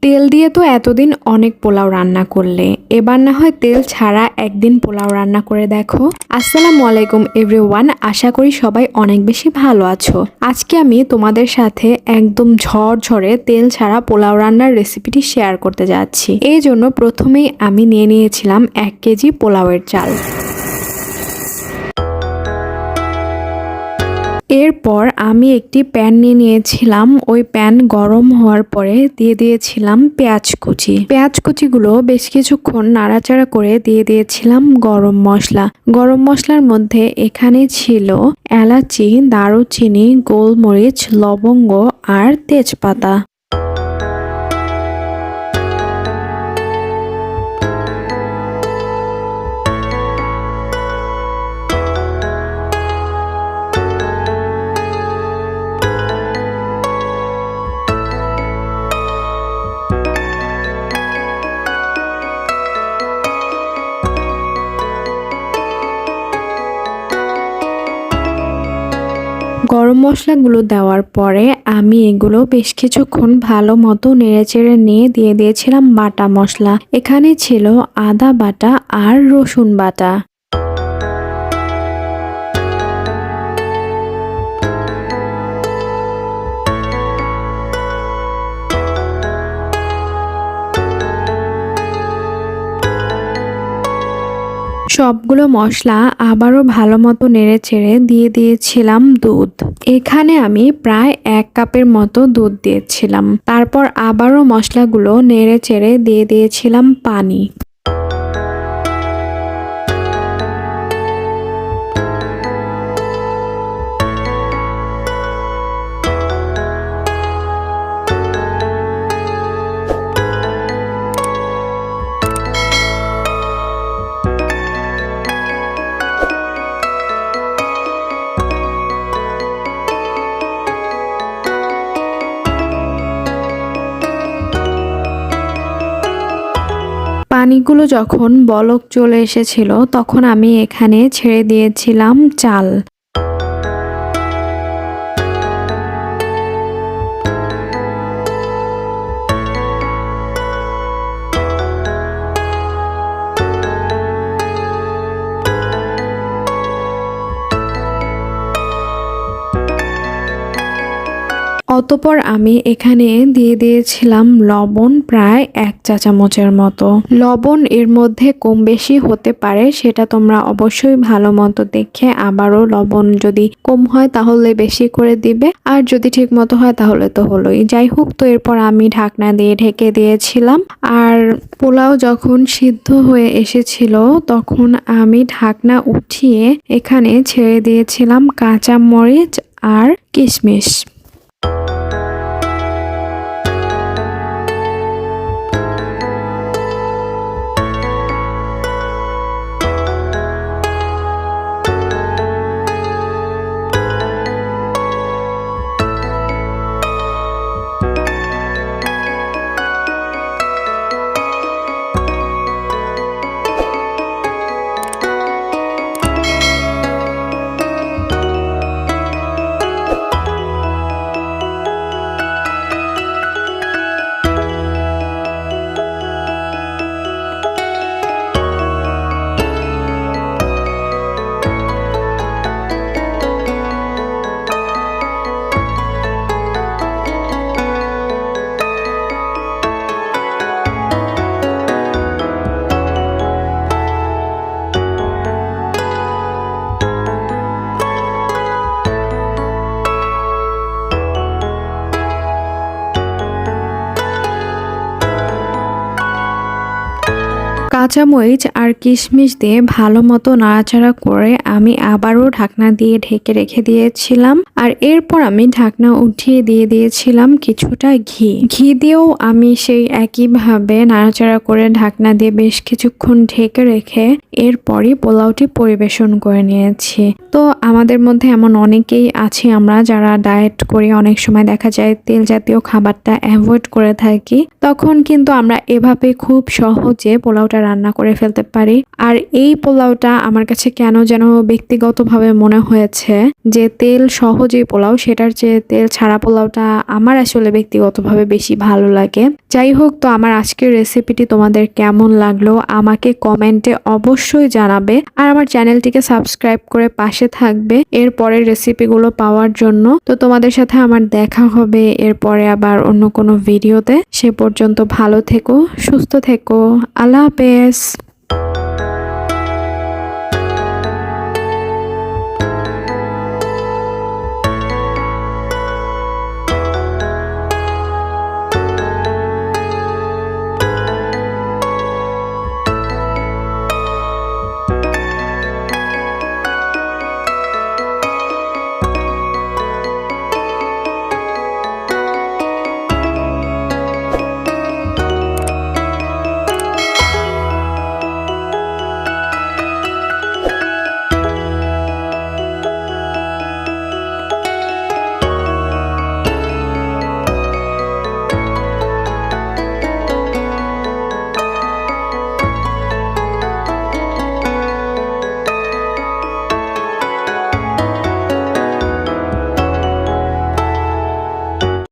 তেল দিয়ে তো এতদিন অনেক পোলাও রান্না করলে, এবার না হয় তেল ছাড়া একদিন পোলাও রান্না করে দেখো। আসসালামু আলাইকুম এভরিওয়ান, আশা করি সবাই অনেক বেশি ভালো আছো। আজকে আমি তোমাদের সাথে একদম ঝরঝরে তেল ছাড়া পোলাও রান্নার রেসিপিটি শেয়ার করতে যাচ্ছি। এই জন্য প্রথমেই আমি নিয়ে নিয়েছিলাম 1 কেজি পোলাওয়ের চাল। এরপর আমি একটি প্যান নিয়ে নিয়েছিলাম। ওই প্যান গরম হওয়ার পরে দিয়ে দিয়েছিলাম পেঁয়াজ কুচি। পেঁয়াজ কুচিগুলো বেশ কিছুক্ষণ নাড়াচাড়া করে দিয়ে দিয়েছিলাম গরম মশলা। গরম মশলার মধ্যে এখানে ছিল এলাচি, দারুচিনি, গোলমরিচ, লবঙ্গ আর তেজপাতা। গরম মশলাগুলো দেওয়ার পরে আমি এগুলো বেশ কিছুক্ষণ ভালো মতো নেড়েচেড়ে নিয়ে দিয়ে দিয়েছিলাম বাটা মশলা। এখানে ছিল আদা বাটা আর রসুন বাটা। সবগুলো মশলা আবারও ভালো মতো নেড়েচেড়ে দিয়ে দিয়েছিলাম দুধ। এখানে আমি প্রায় 1 কাপের মতো দুধ দিয়েছিলাম। তারপর আবারও মশলাগুলো নেড়েচেড়ে দিয়ে দিয়েছিলাম পানি। পানিগুলো যখন বলক চলে এসেছিল তখন আমি এখানে ছেড়ে দিয়েছিলাম চাল। অতঃপর আমি এখানে দিয়ে দিয়েছিলাম লবণ, প্রায় 1 চা চামচের মতো। লবণ এর মধ্যে কম বেশি হতে পারে, সেটা তোমরা অবশ্যই ভালো মতো দেখে আবারও লবণ যদি কম হয় তাহলে বেশি করে দিবে, আর যদি ঠিক মতো হয় তাহলে তো হলোই। যাই হোক, তো এরপর আমি ঢাকনা দিয়ে ঢেকে দিয়েছিলাম। আর পোলাও যখন সিদ্ধ হয়ে এসেছিল তখন আমি ঢাকনা উঠিয়ে এখানে ছেড়ে দিয়েছিলাম কাঁচা মরিচ আর কিশমিশ। কাঁচামরিচ আর কিশমিশ দিয়ে ভালো মতো নাড়াচাড়া করে আমি আবারও ঢাকনা দিয়ে ঢেকে রেখে দিয়েছিলাম। আর এরপর আমি ঢাকনা উঠিয়ে দিয়ে দিয়েছিলাম কিছুটা ঘি। ঘি দিয়েও আমি সেই একইভাবে নাড়াচাড়া করে ঢাকনা দিয়ে বেশ কিছুক্ষণ ঢেকে রেখে এরপরই পোলাওটি পরিবেশন করে নিয়েছি। তো আমাদের মধ্যে এমন অনেকেই আছি আমরা যারা ডায়েট করি, অনেক সময় দেখা যায় তেল জাতীয় খাবারটা অ্যাভয়েড করে থাকি। তখন কিন্তু আমরা এভাবে খুব সহজে পোলাওটা রান্না করে ফেলতে পারি। আর এই পোলাওটা আমার কাছে কেন যেন ব্যক্তিগতভাবে মনে হয়েছে যে তেল সহ যে পোলাও সেটার চেয়ে তেল ছাড়া পোলাওটা আমার আসলে ব্যক্তিগতভাবে বেশি ভালো লাগে। যাই হোক, তো আমার আজকের রেসিপিটি তোমাদের কেমন লাগলো আমাকে কমেন্টে অবশ্যই জানাবে। আর আমার চ্যানেলটিকে সাবস্ক্রাইব করে পাশে থাকবে এর পরের রেসিপিগুলো পাওয়ার জন্য। তো তোমাদের সাথে আমার দেখা হবে এরপরে আবার অন্য কোনো ভিডিওতে। সে পর্যন্ত ভালো থেকো, সুস্থ থেকো। আল্লাহ হাফেজ।